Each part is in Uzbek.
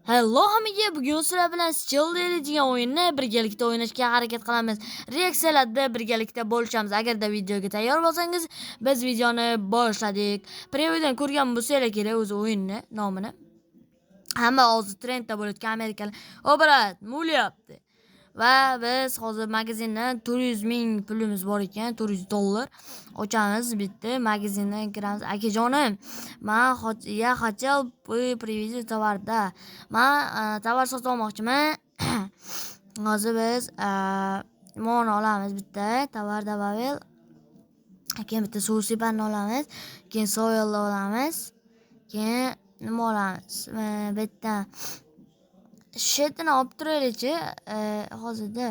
Hello hammaga, bugun sizlar bilan Still deyiladigan o'yinni birgalikda o'ynashga harakat qilamiz. Reaksiyalarda birgalikda bo'lishamiz. Agarda videoga tayyor bo'lsangiz, biz videoni boshladik. Previewdan ko'rgan bo'lsanglar kerak o'zi o'yinni nomini. Hamma hozir trendda bo'layotgan amerikalik obrat bo'lyapti. Va biz hozir magazindan 400 ming pulimiz bor ekan, $400. Ochamiz bitta magazindan kiramiz. Akajonim, men хотел бы привезти tovarda. Men tovar sotib olmoqchiman. Hozir biz moni olamiz bitta, tovar добавил. Keyin bitta sushi panni olamiz, keyin soyalni olamiz. Keyin nima olamiz? Bitta shetini olib turaylikchi hozirda.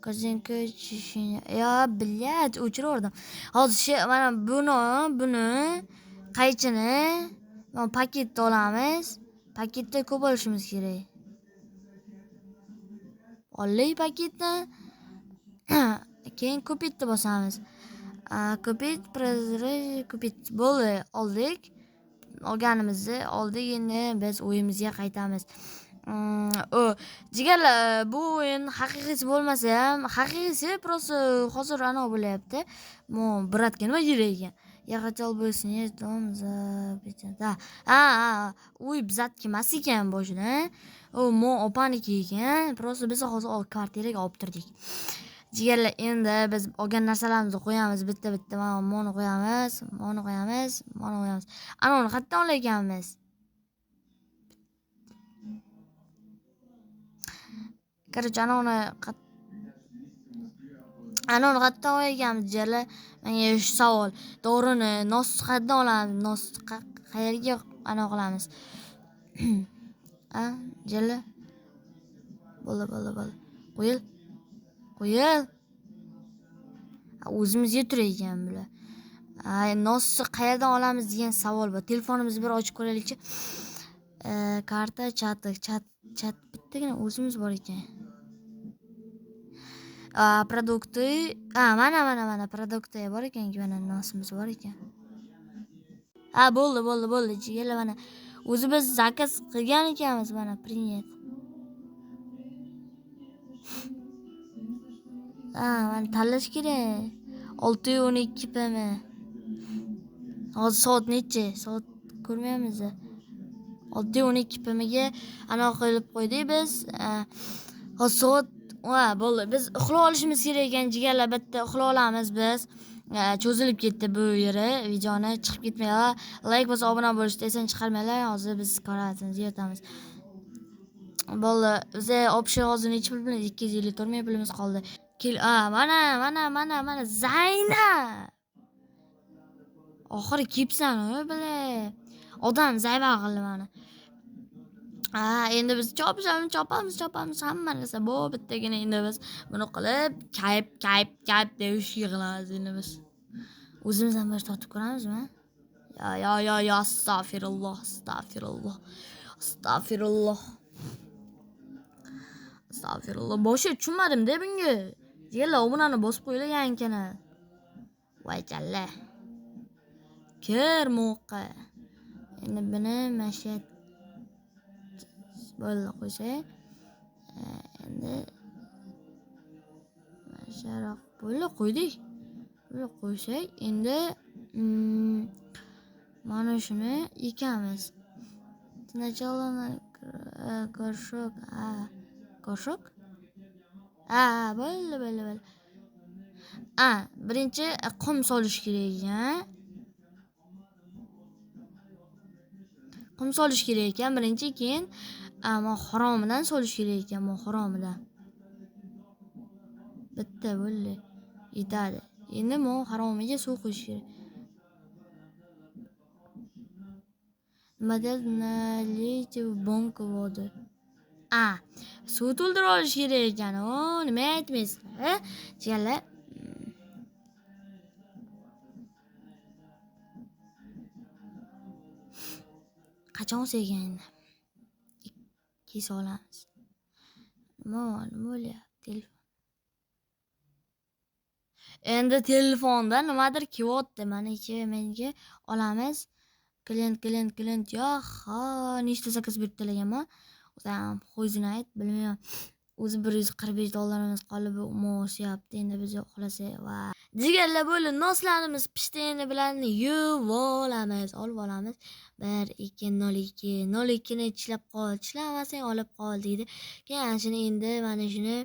Kozinka chishini. Ya, блядь, o'chirdim. Hozir mana buni qaychini mana paketda olamiz. Paketda ko'p olishimiz kerak. Olay paketni. Keyin ko'pitni bosamiz. Ko'pit, ko'pit bo'ldi, oldik. Olganimizni oldik, endi biz o'yimizga qaytamiz. Jigarlar, bu o'yin haqiqiysi bo'lmasa ham, haqiqiysi просто hozir ana bo'lyapti. Bratga nima kerak ekan? Я хотел бы снять дом за 5. Uy bizatki emas ekan boshida. Opaniki ekan. Просто biz hozir kvartiraga olib turdik. Jigarlar, endi biz olgan narsalarimizni qo'yamiz, bitta-bitta moni qo'yamiz. Ana uni qayerdan olaganmiz? Короче, ana uni qayerdan olaganmiz jigarlar? Menga shu savol. Dorini nosni qayerdan olamiz? Nosni qayerga ana qilamiz? Jigarlar. Bo'ldi. Qo'yil. O'zimizga turar ekan bular. Nosni qayerdan olamiz degan savol bor. Telefonimizni bir ochib ko'raylikchi. Karta, chat bittagina o'zimiz bor ekan. Produkti, mana produkti bor ekan, mana nosimiz bor ekan. Bo'ldi. Jigarlar, mana o'zi biz zakaz qilgan ekanmiz, mana принять. Mana tanlash kerak. 612 pm. Hozir soat necha? Soat ko'rmayapmiz. 612 pm ga ana qo'yib qo'ydik biz. Hozir soat bo'ldi. Biz uxlab olishimiz kerak ekan jigarlar, bitta uxlab olamiz biz. Cho'zilib ketdi bu yeri. Videoni chiqib ketmanglar. Like bosib obuna bo'lishni esdan chiqarmanglar. Hozir biz qaratamiz, yotamiz. Bo'ldi. Biz option hozir necha pul bilamiz? 254 ming pulimiz qoldi. Mana Zaynab. Oxiri kelibsan, bile. Odam zayba qildi mana. Endi biz chopamiz hamma narsa bu bittagina. Endi biz buni qilib kayp devish yig'ilamiz endi biz. O'zimiz ham bir totib ko'ramizmi? Ya, astagfirulloh. Boshi tushunmadim-da bunga. Jigarlar, obunani bosib qo'yinglar yangi kanal. Voy jalla. Kir mo'qqa. Endi buni mashat bo'ldi qo'ysak. Endi masharoq bo'ldi qo'ydik. Buni qo'ysak, endi mana shuni ekamiz. Сначала горшок. Горшok? Bo'ldi. Birinchi qum solish kerak ekan. Qum solish kerak ekan birinchi, keyin haromidan solish kerak ekan, haromidan. Bitta bo'ldi. Yetadi. Endi haromiga suv qo'yish kerak. Model налейте в банку воды. Suv to'ldirib olish kerak ekan. Nima aytmaysizlar? Jigarlar. Qachon olsak endi? Kes olamiz. Nima bo'lyapti telefon? Endi telefonda nimadir kelyapti. Menga olamiz. klient yo'q. Ha, nechta zakaz berib talaganman. O'zim qo'yzini ayt, bilmayman. O'zi $145 qolib umushyapti. Endi biz yo'qlasak va jigarlar bo'ldi. Noslarimiz pishdi, endi bularni yuvib olamiz. 1 2 02 ni tishlab qol. Tishlamasang olib qol deydi. Keyin shuni endi mana shuni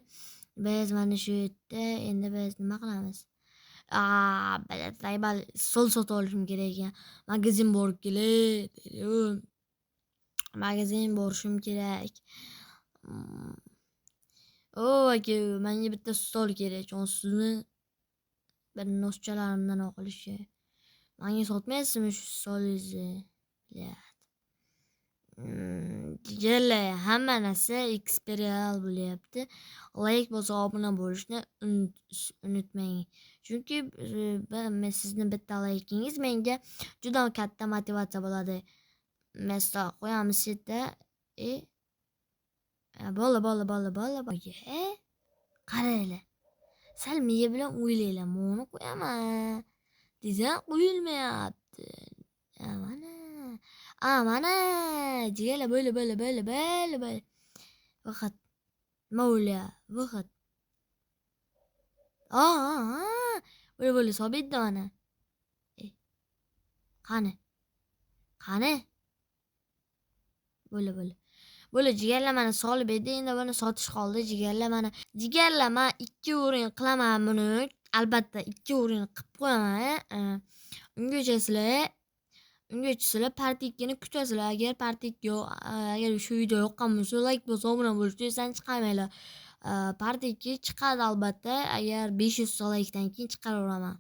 biz mana shu yerda endi biz nima qilamiz? Balet stol sotib olishim kerak ekan. Magazin borib kelay dedi. Magazin borishim kerak. Aka, menga bitta stol kerak. Sizni bir noschalarimdan o'qilishi. Menga sotmaysizmi shu stolingizni? Jigarlar, hamma narsa eksperial bo'lyapti. Like bosib obuna bo'lishni unutmang. Chunki men sizni bitta like'ingiz menga juda katta motivatsiya bo'ladi. Mesela qo'yamiz yerda. Bo'ldi. Qaranglar. Sal miya bilan o'ylanglar. Buni qo'yaman. Desa qo'yilmayapti. Mana. Jigarlar bo'ldi. Vaqt. Nima bo'lyapti? Vaqt. Bo'ldi, sobitda mana. Qani? Bo'ldi, jigarlar mana solib edi. Endi buni sotish qoldi. Jigarlar, men 2 o'rin qilaman buni. Albatta 2 o'rin qilib qo'yaman. Ungacha sizlar part 2 ni kutasizlar. Agar part 2 yo'q, agar shu video yoqqan bo'lsa, like bosib obuna bo'lishni esdan chiqarmanglar. Part 2 chiqadi albatta. Agar 500 ta likedan keyin chiqaraveraman.